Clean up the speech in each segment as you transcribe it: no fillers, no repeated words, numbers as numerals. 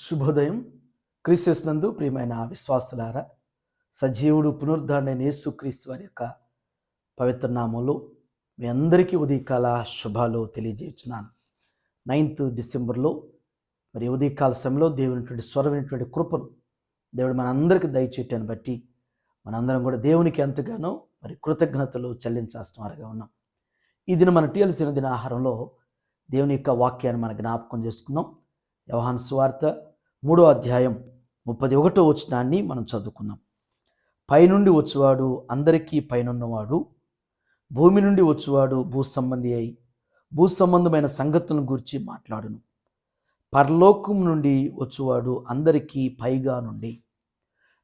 శుభోదయం. క్రీస్తునందు ప్రియమైన విశ్వాసులారా, సజీవుడు పునరుద్ధరణైన యేసుక్రీస్తు వారి యొక్క పవిత్ర నామంలో మీ అందరికీ ఉదయకాల శుభాలు తెలియజేస్తున్నాను. 9th డిసెంబర్లో మరి ఉదయకాల సమయంలో దేవుని స్వరమైనటువంటి కృపను దేవుడు మనందరికీ దయచేయటాన్ని బట్టి మనందరం కూడా దేవునికి ఎంతగానో మరి కృతజ్ఞతలు చెల్లించాల్సిన వారుగా ఉన్నాం. ఈ దిన మన టీఎల్సిన దిన ఆహారంలో దేవుని యొక్క వాక్యాన్ని మన జ్ఞాపకం చేసుకుందాం. యోహాను సువార్త 3వ అధ్యాయం 31వ వచనాన్ని మనం చదువుకుందాం. పైనుండి వచ్చువాడు అందరికీ పైనున్నవాడు, భూమి నుండి వచ్చువాడు భూసంబంధి అయి భూసంబంధమైన సంగతులను గురించి మాట్లాడును. పరలోకం నుండి వచ్చువాడు అందరికీ పైగా నుండి.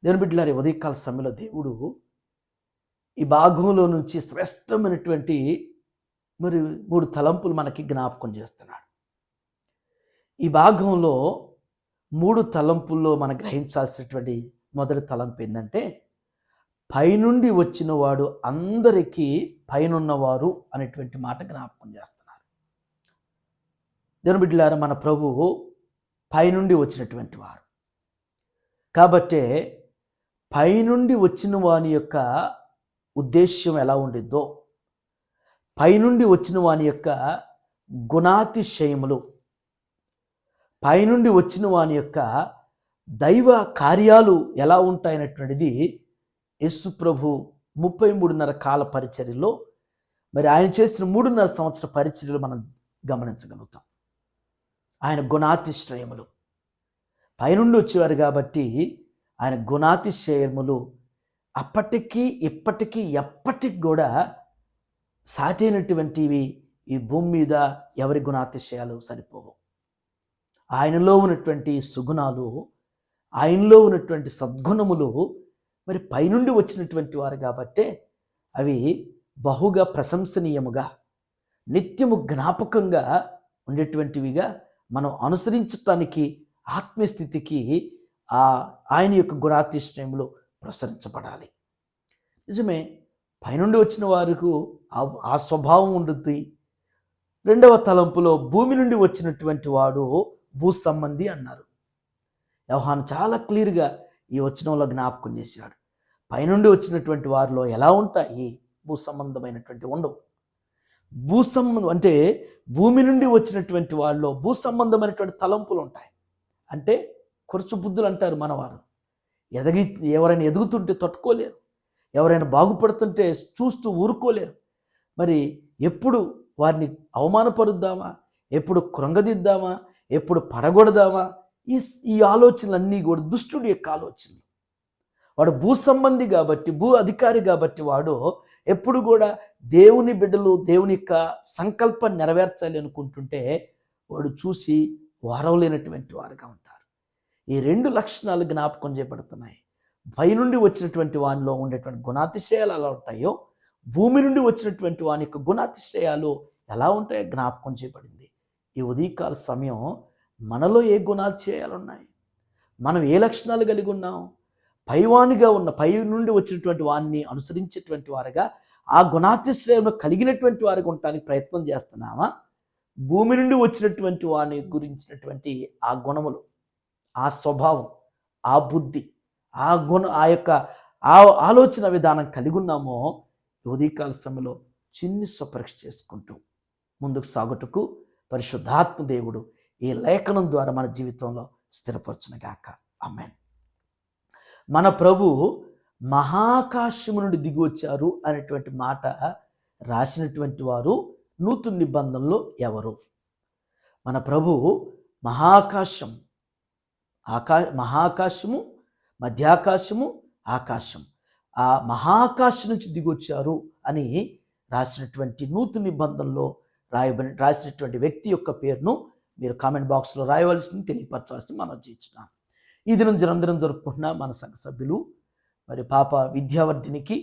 దేవుని బిడ్డలారి, ఉదయకాల సమయంలో దేవుడు ఈ భాగంలో నుంచి శ్రేష్టమైనటువంటి మరి 3 తలంపులు మనకి జ్ఞాపకం చేస్తున్నాడు. ఈ భాగంలో 3 తలంపుల్లో మనం గ్రహించాల్సినటువంటి మొదటి తలంపు ఏంటంటే, పైనుండి వచ్చిన వాడు అందరికీ పైనున్నవారు అనేటువంటి మాట జ్ఞాపకం చేస్తున్నారు. దేవుని బిడ్డలారా, మన ప్రభువు పైనుండి వచ్చినటువంటి వారు కాబట్టే పైనుండి వచ్చిన వాని యొక్క ఉద్దేశ్యం ఎలా ఉండిద్దో, పైనుండి వచ్చిన వాని యొక్క గుణాతిశయములు, పైనుండి వచ్చిన వాని యొక్క దైవ కార్యాలు ఎలా ఉంటాయనేటువంటిది యేసు ప్రభు 33.5 కాల పరిచర్యలో మరి ఆయన చేసిన 3.5 సంవత్సర పరిచర్యలు మనం గమనించగలుగుతాం. ఆయన గుణాతిశ్రయములు పైనుండి వచ్చేవారు కాబట్టి ఆయన గుణాతిశయములు అప్పటికీ ఇప్పటికీ ఎప్పటికి కూడా సాటైనటువంటివి ఈ భూమి మీద ఎవరి గుణాతిశయాలు సరిపోవు. ఆయనలో ఉన్నటువంటి సుగుణాలు, ఆయనలో ఉన్నటువంటి సద్గుణములు మరి పైనుండి వచ్చినటువంటి వారు కాబట్టే అవి బహుగా ప్రశంసనీయముగా నిత్యము జ్ఞాపకంగా ఉండేటువంటివిగా మనం అనుసరించటానికి ఆత్మీయస్థితికి ఆయన యొక్క గుణాతిశ్రయములు ప్రసరించబడాలి. నిజమే, పైనుండి వచ్చిన వారికి ఆ స్వభావం ఉంటుంది. 2వ తలంపులో భూమి నుండి వచ్చినటువంటి వాడు భూ సంబంధి అన్నారు. యోహాను చాలా క్లియర్గా ఈ వచనంలో జ్ఞాపకం చేశాడు. పైనుండి వచ్చినటువంటి వారిలో ఎలా ఉంటాయి? భూ సంబంధమైనటువంటి ఉండవు. భూ సంబంధం అంటే భూమి నుండి వచ్చినటువంటి వాళ్ళలో భూ సంబంధమైనటువంటి తలంపులు ఉంటాయి. అంటే ఖర్చు బుద్ధులు అంటారు మనవారు. ఎవరైనా ఎదుగుతుంటే తట్టుకోలేరు, ఎవరైనా బాగుపడుతుంటే చూస్తూ ఊరుకోలేరు. మరి ఎప్పుడు వారిని అవమానపరుద్దామా, ఎప్పుడు కృంగదిద్దామా, ఎప్పుడు పడగొడదామా, ఈ ఆలోచనలన్నీ కూడా దుష్టుడి యొక్క ఆలోచనలు. వాడు భూ సంబంధి కాబట్టి, భూ అధికారి కాబట్టి వాడు ఎప్పుడు కూడా దేవుని బిడ్డలు దేవుని యొక్క సంకల్పాన్ని నెరవేర్చాలి అనుకుంటుంటే వాడు చూసి వారవలేనటువంటి వారుగా ఉంటారు. ఈ 2 లక్షణాలు జ్ఞాపకం చేయబడుతున్నాయి. పైనుండి వచ్చినటువంటి వానిలో ఉండేటువంటి గుణాతిశయాలు ఎలా ఉంటాయో, భూమి నుండి వచ్చినటువంటి వాని యొక్క గుణాతిశయాలు ఎలా ఉంటాయో జ్ఞాపకం చేయబడింది. ఈ ఉదయకాల సమయం మనలో ఏ గుణాతిశయాలు ఉన్నాయి, మనం ఏ లక్షణాలు కలిగి ఉన్నాం? పైవానిగా ఉన్న పై నుండి వచ్చినటువంటి వాడిని అనుసరించేటువంటి వారుగా ఆ గుణాతిశ్రయంలో కలిగినటువంటి వారికి ఉండటానికి ప్రయత్నం చేస్తున్నామా? భూమి నుండి వచ్చినటువంటి వాని గురించినటువంటి ఆ గుణములు, ఆ స్వభావం, ఆ బుద్ధి, ఆ యొక్క ఆలోచన విధానం కలిగి ఉన్నామో ఉదయకాల సమయంలో చిన్ని స్వపరీక్ష చేసుకుంటూ ముందుకు సాగుటకు పరిశుద్ధాత్మ దేవుడు ఈ లేఖనం ద్వారా మన జీవితంలో స్థిరపరచునుగాక. ఆమేన్. మన ప్రభు మహాకాశము నుండి దిగి వచ్చారు అనేటువంటి మాట రాసినటువంటి వారు నూతన నిబంధనలో ఎవరు? మన ప్రభు మహాకాశము, మధ్యాకాశము, ఆకాశం, ఆ మహాకాశం నుంచి దిగొచ్చారు అని రాసినటువంటి నూతన నిబంధనలో రాసినటువంటి వ్యక్తి యొక్క పేరును మీరు కామెంట్ బాక్స్లో రాయవలసింది, తెలియపరచవలసింది మనం చేయించున్నాం. ఈ దినం జన్మదినం జరుపుకుంటున్న మన సంఘ సభ్యులు మరి పాప విద్యావర్ధినికి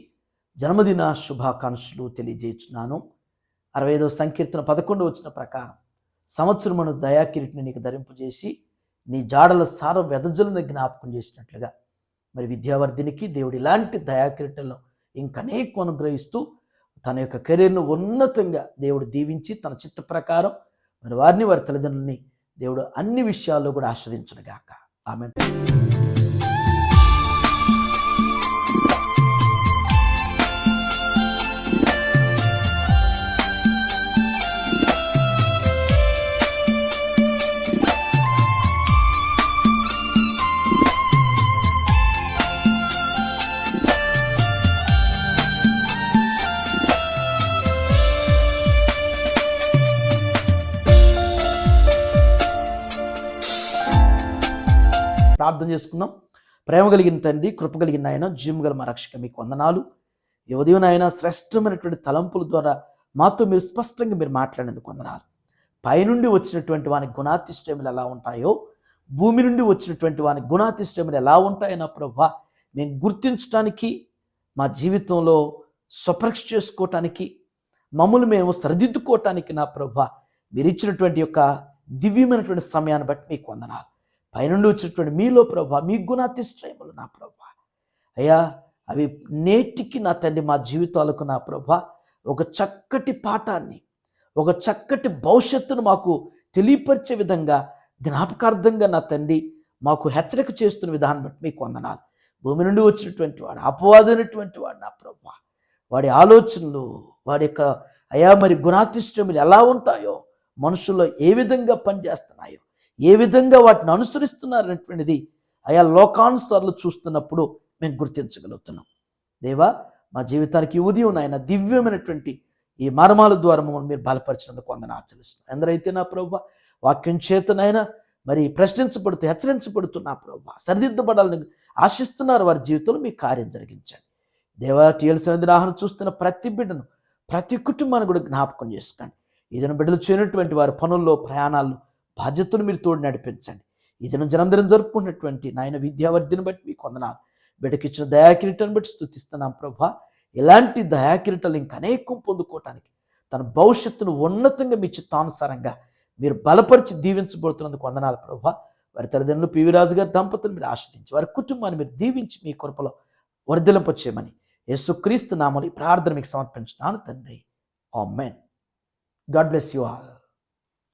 జన్మదిన శుభాకాంక్షలు తెలియజేస్తున్నాను. 65వ సంకీర్తన 11వ వచనం ప్రకారం సంవత్సరమును దయాకిరీటిని నీకు ధరింపజేసి నీ జాడల సారం వెదజలను జ్ఞాపకం చేసినట్లుగా మరి విద్యావర్ధినికి దేవుడు ఇలాంటి దయాకిరీటంలో ఇంకనేక అనుగ్రహిస్తూ తన యొక్క కెరీర్ను ఉన్నతంగా దేవుడు దీవించి తన చిత్త ప్రకారం మరి వారిని వారి తల్లిదండ్రులని దేవుడు అన్ని విషయాల్లో కూడా ఆస్వాదించునుగాక. ఆమేన్. ప్రార్థన చేసుకుందాం. ప్రేమ కలిగిన తండ్రి, కృప కలిగిన ఆయన, జీవం గల మా రక్షక, మీకు వందనాలు. ఈ ఉదయం ఆయన శ్రేష్టమైనటువంటి తలంపుల ద్వారా మాతో మీరు స్పష్టంగా మీరు మాట్లాడేందుకు వందనాలు. పైనుండి వచ్చినటువంటి వాని గుణాతిశ్రయములు ఎలా ఉంటాయో, భూమి నుండి వచ్చినటువంటి వాని గుణాతిశ్రయములు ఎలా ఉంటాయో నా ప్రభువా, మేము గుర్తించడానికి, మా జీవితంలో స్వపరీక్ష చేసుకోవటానికి, మమ్మల్ని మేము సరిదిద్దుకోవటానికి నా ప్రభువా, మీరు ఇచ్చినటువంటి యొక్క దివ్యమైనటువంటి సమయాన్ని బట్టి మీకు వందనాలు. పైనుండి వచ్చినటువంటి మీలో ప్రభా, మీ గుణాతిశ్రయములు నా ప్రభా అయ్యా, అవి నేటికి నా తండ్రి మా జీవితాలకు నా ప్రభా ఒక చక్కటి పాఠాన్ని, ఒక చక్కటి భవిష్యత్తును మాకు తెలియపరిచే విధంగా, జ్ఞాపకార్థంగా నా తండ్రి మాకు హెచ్చరిక చేస్తున్న విధానం బట్టి మీకు వందనాలు. భూమి నుండి వచ్చినటువంటి వాడు, అపవాదైనటువంటి వాడు నా ప్రభా, వాడి ఆలోచనలు, వాడి యొక్క అయా మరి గుణాతిశ్రయములు ఎలా ఉంటాయో, మనుషుల్లో ఏ విధంగా పనిచేస్తున్నాయో, ఏ విధంగా వాటిని అనుసరిస్తున్నారనేటువంటిది అయా లోకానుసార్లు చూస్తున్నప్పుడు మేము గుర్తించగలుగుతున్నాం. దేవా, మా జీవితానికి ఉదయం నాయన దివ్యమైనటువంటి ఈ మర్మాల ద్వారా మమ్మల్ని మీరు బలపరిచినందుకు వందనాలు ఆచరిస్తున్నాం. ఎందరైతే నా ప్రభువా వాక్యం చేతనైనా మరి ప్రశ్నించబడుతూ హెచ్చరించబడుతున్నా ప్రభువా సరిదిద్దబడాలని ఆశిస్తున్నారు, వారి జీవితంలో మీ కార్యం జరిగించండి. దేవా, టీఎల్సీ ఆహారం చూస్తున్న ప్రతి బిడ్డను, ప్రతి కుటుంబాన్ని కూడా జ్ఞాపకం చేసుకోండి. ఏదైనా బిడ్డలు చేయనటువంటి వారి పనుల్లో, ప్రయాణాల్లో బాధ్యతను మీరు తోడు నడిపించండి. ఇదిన జన్మదినం జరుపుకున్నటువంటి నాయన విద్యావర్ధిని బట్టి మీకు వందనాలు. బిడ్డకిచ్చిన దయాకిరీటాన్ని బట్టి స్తుతిస్తున్నాం ప్రభా. ఇలాంటి దయాకిరీటాలు ఇంకా అనేకం పొందుకోవటానికి, తన భవిష్యత్తును ఉన్నతంగా మీ చిత్తానుసారంగా మీరు బలపరిచి దీవించబడుతున్నందుకు వందనాలు ప్రభా. వారి తల్లిదండ్రులు పివి రాజు గారి దంపతులు మీరు ఆశ్రదించి, వారి కుటుంబాన్ని మీరు దీవించి మీ కృపలో వర్ధిలింపచేయమని యేసుక్రీస్తు నామములో ఈ ప్రార్థన మీకు సమర్పించున్నాను తండ్రి. Amen. God bless you all.